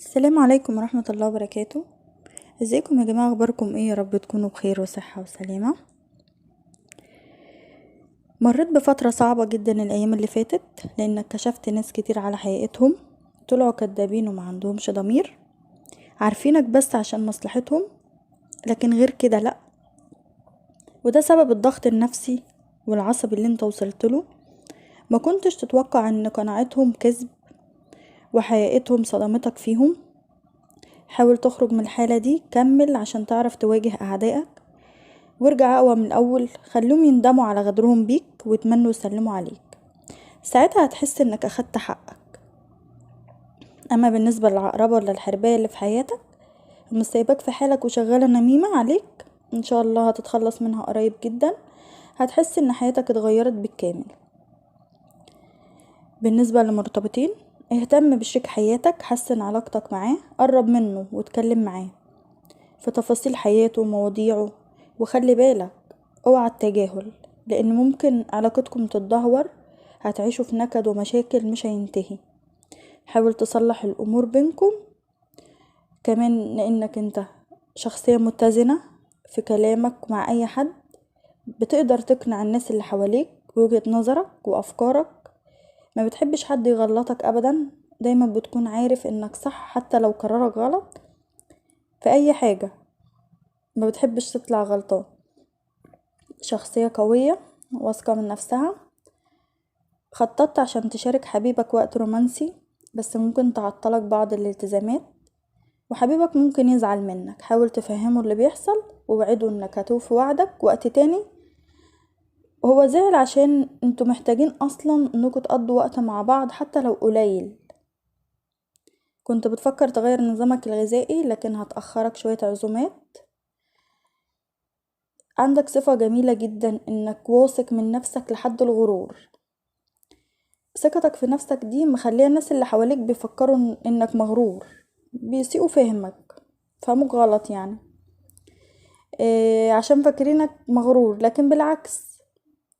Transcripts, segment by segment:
السلام عليكم ورحمة الله وبركاته. ازيكم يا جماعة؟ اخباركم ايه؟ يا رب تكونوا بخير وصحة وسلامة. مريت بفترة صعبة جدا الايام اللي فاتت، لان اكتشفت ناس كتير على حقيقتهم، طلعوا كدابين وما عندهمش ضمير، عارفينك بس عشان مصلحتهم، لكن غير كده لا. وده سبب الضغط النفسي والعصبي اللي انت وصلت له. ما كنتش تتوقع ان قناعتهم كذب وحقيقتهم صدمتك فيهم. حاول تخرج من الحالة دي، كمل عشان تعرف تواجه اعدائك، وارجع اقوى من الاول. خليهم يندموا على غدرهم بيك ويتمنوا يسلموا عليك، ساعتها هتحس انك اخدت حقك. اما بالنسبة للعقربة ولا الحرباية اللي في حياتك، مش سايباك في حالك وشغالة نميمة عليك، ان شاء الله هتتخلص منها قريب جدا. هتحس ان حياتك اتغيرت بالكامل. بالنسبة للمرتبطين، اهتم بشريك حياتك، حسن علاقتك معاه، قرب منه واتكلم معاه في تفاصيل حياته ومواضيعه. وخلي بالك، اوعى التجاهل، لان ممكن علاقتكم تتدهور، هتعيشوا في نكد ومشاكل مش هينتهي. حاول تصلح الامور بينكم كمان، لانك انت شخصية متزنة في كلامك مع اي حد، بتقدر تقنع الناس اللي حواليك بوجهة نظرك وافكارك. ما بتحبش حد يغلطك ابدا، دايما بتكون عارف انك صح حتى لو قرارك غلط في اي حاجة. ما بتحبش تطلع غلطان. شخصية قوية واثقة من نفسها. خططت عشان تشارك حبيبك وقت رومانسي، بس ممكن تعطلك بعض الالتزامات، وحبيبك ممكن يزعل منك. حاول تفهمه اللي بيحصل، ووعده انك هتوفي وعدك وقت تاني. هو زعل عشان انتوا محتاجين اصلا انكوا تقضوا وقت مع بعض حتى لو قليل. كنت بتفكر تغير نظامك الغذائي، لكن هتأخرك شوية عزومات. عندك صفة جميلة جدا، انك واثق من نفسك لحد الغرور. ثقتك في نفسك دي مخليه الناس اللي حواليك بيفكروا انك مغرور، بيسيئوا فهمك، فهموك غلط يعني. عشان فاكرينك مغرور، لكن بالعكس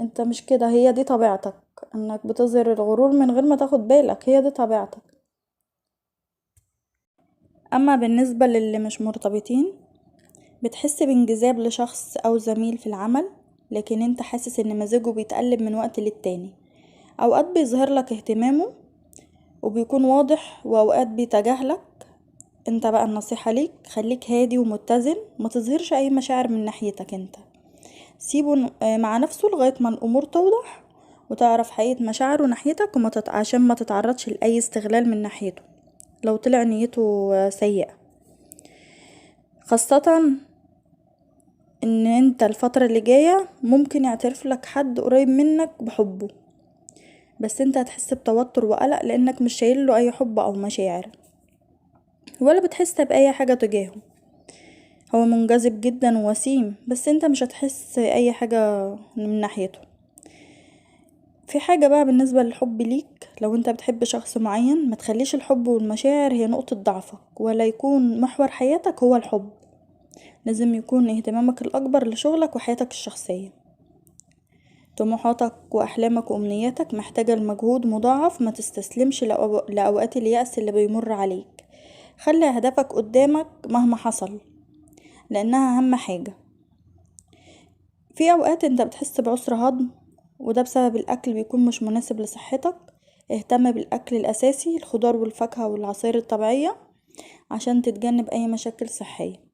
انت مش كده. هي دي طبيعتك، انك بتظهر الغرور من غير ما تاخد بالك، هي دي طبيعتك. اما بالنسبة للي مش مرتبطين، بتحس بانجذاب لشخص او زميل في العمل، لكن انت حاسس ان مزاجه بيتقلب من وقت للتاني. اوقات بيظهر لك اهتمامه وبيكون واضح، واوقات بيتجاهلك. انت بقى النصيحة ليك، خليك هادي ومتزن، ما تظهرش اي مشاعر من ناحيتك انت. سيبه مع نفسه لغاية ما الامور توضح وتعرف حقيقة مشاعره ناحيتك، عشان ما تتعرضش لأي استغلال من ناحيته لو طلع نيته سيئة. خاصة ان انت الفترة اللي جاية ممكن يعترف لك حد قريب منك بحبه، بس انت هتحس بتوتر وقلق لانك مش شايل له اي حب او مشاعر، ولا بتحس بأي حاجة تجاهه. هو منجذب جدا ووسيم، بس انت مش هتحس اي حاجة من ناحيته. في حاجة بقى بالنسبة للحب ليك، لو انت بتحب شخص معين، ما تخليش الحب والمشاعر هي نقطة ضعفك، ولا يكون محور حياتك هو الحب. لازم يكون اهتمامك الأكبر لشغلك وحياتك الشخصية. طموحاتك وأحلامك وأمنياتك محتاجة المجهود مضاعف. ما تستسلمش لأوقات اليأس اللي بيمر عليك. خلي أهدافك قدامك مهما حصل، لأنها أهم حاجة. في أوقات انت بتحس بعسر هضم، وده بسبب الأكل بيكون مش مناسب لصحتك. اهتم بالأكل الأساسي، الخضار والفاكهة والعصائر الطبيعية، عشان تتجنب أي مشاكل صحية.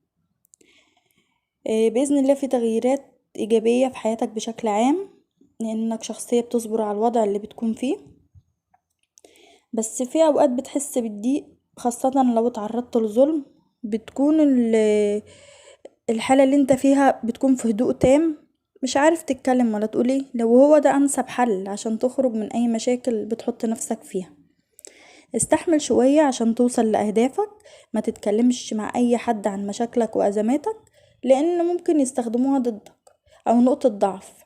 بإذن الله في تغييرات إيجابية في حياتك بشكل عام، لأنك شخصية بتصبر على الوضع اللي بتكون فيه. بس في أوقات بتحس بالضيق، خاصة لو اتعرضت لظلم. بتكون الحالة اللي انت فيها بتكون في هدوء تام، مش عارف تتكلم ولا تقولي، لو هو ده أنسب حل عشان تخرج من أي مشاكل بتحط نفسك فيها. استحمل شوية عشان توصل لأهدافك. ما تتكلمش مع أي حد عن مشاكلك وأزماتك، لأن ممكن يستخدموها ضدك أو نقطة ضعف.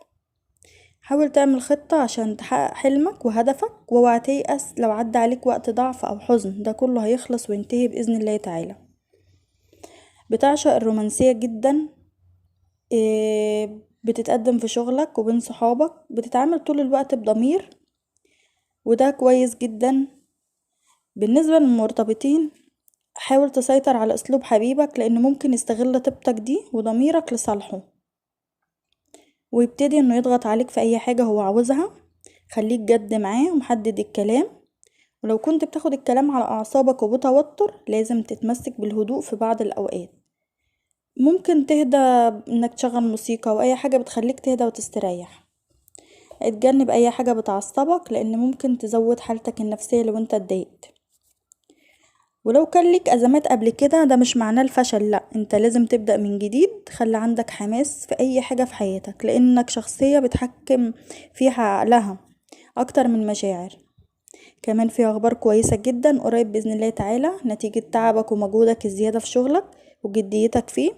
حاول تعمل خطة عشان تحقق حلمك وهدفك، واوعى تيأس لو عدى عليك وقت ضعف أو حزن، ده كله هيخلص وينتهي بإذن الله تعالى. بتعشق الرومانسية جدا. بتتقدم في شغلك وبين صحابك، بتتعامل طول الوقت بضمير، وده كويس جدا. بالنسبة للمرتبطين، حاول تسيطر على اسلوب حبيبك لان ممكن يستغل طيبتك دي وضميرك لصالحه، ويبتدي انه يضغط عليك في اي حاجة هو عاوزها. خليك جد معاه ومحدد الكلام، ولو كنت بتاخد الكلام على اعصابك وبتوتر لازم تتمسك بالهدوء في بعض الاوقات. ممكن تهدى انك تشغل موسيقى او اي حاجة بتخليك تهدى وتستريح. اتجنب اي حاجة بتعصبك لان ممكن تزود حالتك النفسية لو انت اتضايقت. ولو كان ليك ازمات قبل كده ده مش معناه الفشل، لا، انت لازم تبدأ من جديد. خلي عندك حماس في اي حاجة في حياتك لانك شخصية بتحكم فيها عقلها اكتر من مشاعر. كمان في اخبار كويسة جدا قريب باذن الله تعالى نتيجة تعبك ومجهودك الزيادة في شغلك وجديتك فيه.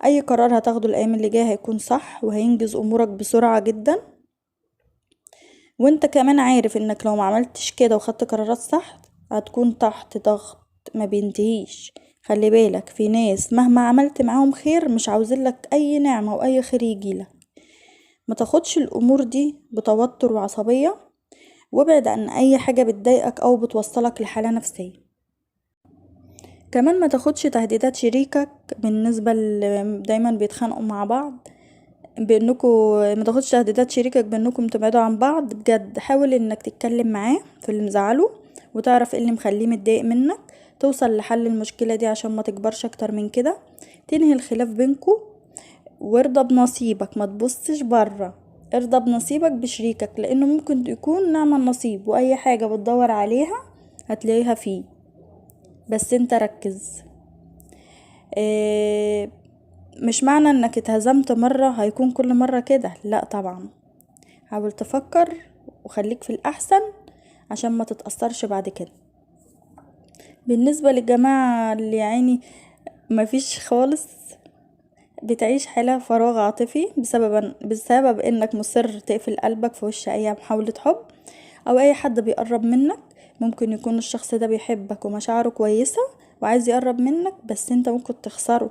اي قرار هتاخده الايام اللي جايه هيكون صح وهينجز امورك بسرعة جدا. وانت كمان عارف انك لو ما عملتش كده وخدت قرارات صح هتكون تحت ضغط ما بينتهيش. خلي بالك في ناس مهما عملت معاهم خير مش عاوزينلك اي نعمة واي خير يجيلك. ما تاخدش الامور دي بتوتر وعصبية، وابعد عن اي حاجة بتضايقك او بتوصلك لحالة نفسية. كمان ما تاخدش تهديدات شريكك بالنسبة دايما بيتخانقوا مع بعض بانكوا ما تاخدش تهديدات شريكك بانكم تبعدوا عن بعض. بجد حاول انك تتكلم معاه في اللي مزعله وتعرف ايه اللي مخليه متضايق منك، توصل لحل المشكلة دي عشان ما تكبرش اكتر من كده. تنهي الخلاف بينكوا وارضى بنصيبك، ما تبصش بره. ارضى بنصيبك بشريكك لانه ممكن يكون نعمة النصيب واي حاجة بتدور عليها هتلاقيها فيه، بس انت ركز. إيه، مش معنى انك اتهزمت مرة هيكون كل مرة كده، لا طبعا. حاول تفكر وخليك في الأحسن عشان ما تتأثرش بعد كده. بالنسبة للجماعة اللي يعني مفيش خالص بتعيش حالة فراغ عاطفي بسبب انك مصر تقفل قلبك في وش اي محاولة حب او اي حد بيقرب منك. ممكن يكون الشخص ده بيحبك ومشاعره كويسة وعايز يقرب منك بس انت ممكن تخسره.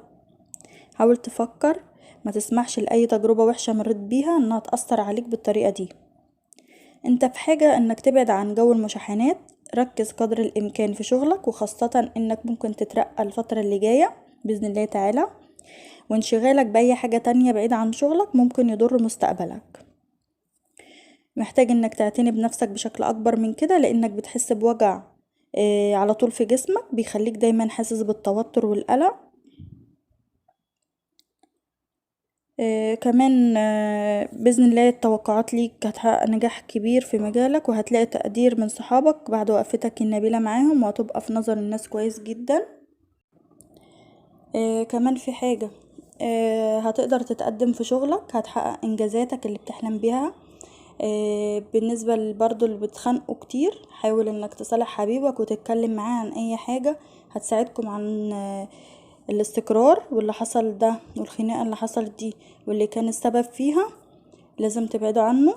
حاول تفكر، ما تسمحش لأي تجربة وحشة مريت بيها انها تأثر عليك بالطريقة دي. انت في حاجة انك تبعد عن جو المشاحنات. ركز قدر الامكان في شغلك وخاصة انك ممكن تترقى الفترة اللي جاية بإذن الله تعالى، وانشغالك بأي حاجة تانية بعيد عن شغلك ممكن يضر مستقبلك. محتاج انك تعتني بنفسك بشكل اكبر من كده لانك بتحس بوجع على طول في جسمك بيخليك دايما حاسس بالتوتر والقلق. كمان بإذن الله التوقعات ليك هتحقق نجاح كبير في مجالك وهتلاقي تقدير من صحابك بعد وقفتك النبيلة معاهم وهتبقى في نظر الناس كويس جدا. كمان في حاجة هتقدر تتقدم في شغلك، هتحقق انجازاتك اللي بتحلم بيها. بالنسبة برضو اللي بتخانقوا كتير حاول انك تصالح حبيبك وتتكلم معاه عن اي حاجة هتساعدكم عن الاستقرار. واللي حصل ده والخناقة اللي حصلت دي واللي كان السبب فيها لازم تبعدوا عنه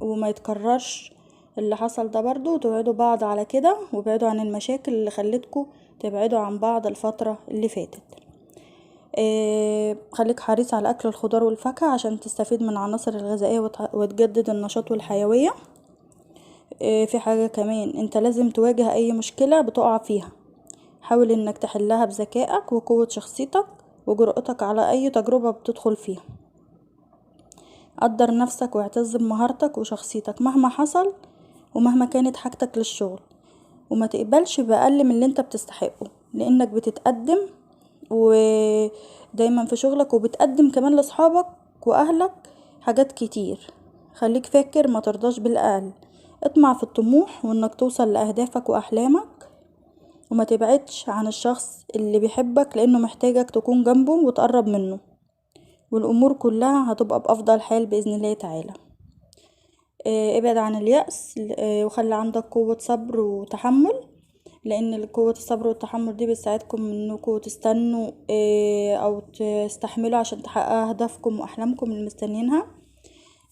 وما يتكررش اللي حصل ده برضو، وتبعدوا بعض على كده وابعدوا عن المشاكل اللي خلتكم تبعدوا عن بعض الفترة اللي فاتت. خليك حريص على اكل الخضار والفاكهة عشان تستفيد من العناصر الغذائية وتجدد النشاط والحيوية. في حاجة كمان انت لازم تواجه اي مشكلة بتقع فيها، حاول انك تحلها بذكائك وقوة شخصيتك وجرأتك على اي تجربة بتدخل فيها. قدر نفسك واعتز بمهارتك وشخصيتك مهما حصل ومهما كانت حاجتك للشغل، وما تقبلش بأقل من اللي انت بتستحقه لانك بتتقدم ودايما في شغلك وبتقدم كمان لصحابك واهلك حاجات كتير. خليك فاكر ما ترضاش بالأقل، اطمع في الطموح وانك توصل لأهدافك وأحلامك، وما تبعدش عن الشخص اللي بيحبك لانه محتاجك تكون جنبه وتقرب منه، والامور كلها هتبقى بأفضل حال بإذن الله تعالى. ابعد عن اليأس وخلي عندك قوة صبر وتحمل، لان قوة الصبر والتحمل دي بتساعدكم انكم تستنوا او تستحملوا عشان تحققوا اهدافكم واحلامكم اللي مستنيينها.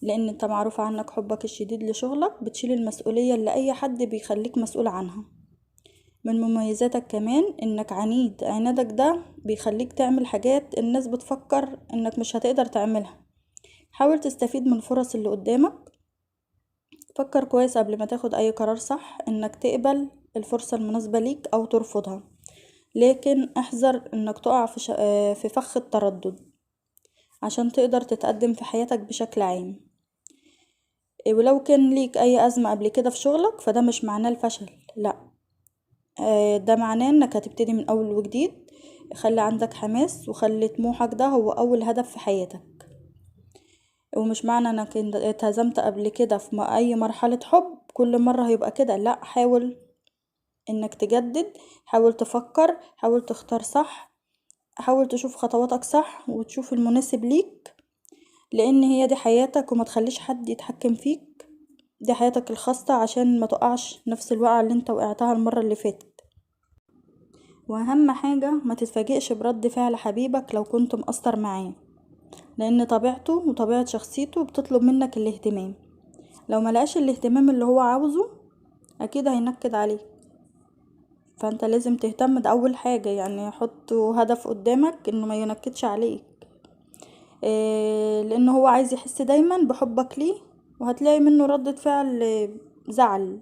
لان انت معروف عنك حبك الشديد لشغلك بتشيل المسؤولية اللي اي حد بيخليك مسؤول عنها. من مميزاتك كمان انك عنيد، عنادك ده بيخليك تعمل حاجات الناس بتفكر انك مش هتقدر تعملها. حاول تستفيد من الفرص اللي قدامك، فكر كويس قبل ما تاخد اي قرار، صح انك تقبل الفرصة المناسبة ليك او ترفضها. لكن احذر انك تقع في فخ التردد عشان تقدر تتقدم في حياتك بشكل عام. ولو كان ليك اي ازمة قبل كده في شغلك فده مش معناه الفشل، لا، ده معناه انك هتبتدي من اول وجديد. خلي عندك حماس وخلي طموحك ده هو اول هدف في حياتك. ومش معنى انك اتهزمت قبل كده في اي مرحلة حب كل مرة هيبقى كده، لا، حاول انك تجدد، حاول تفكر، حاول تختار صح، حاول تشوف خطواتك صح وتشوف المناسب ليك، لان هي دي حياتك وما تخليش حد يتحكم فيك. دي حياتك الخاصة عشان ما تقعش نفس الوقعة اللي انت وقعتها المرة اللي فاتت. واهم حاجة ما تتفاجئش برد فعل حبيبك لو كنت مقصر معاه، لان طبيعته وطبيعة شخصيته بتطلب منك الاهتمام. لو ملقاش الاهتمام اللي هو عاوزه اكيد هينكد عليك. فانت لازم تهتم، ده اول حاجة، يعني حط هدف قدامك انه ما ينكدش عليك. لان هو عايز يحس دايما بحبك ليه، وهتلاقي منه ردة فعل زعل.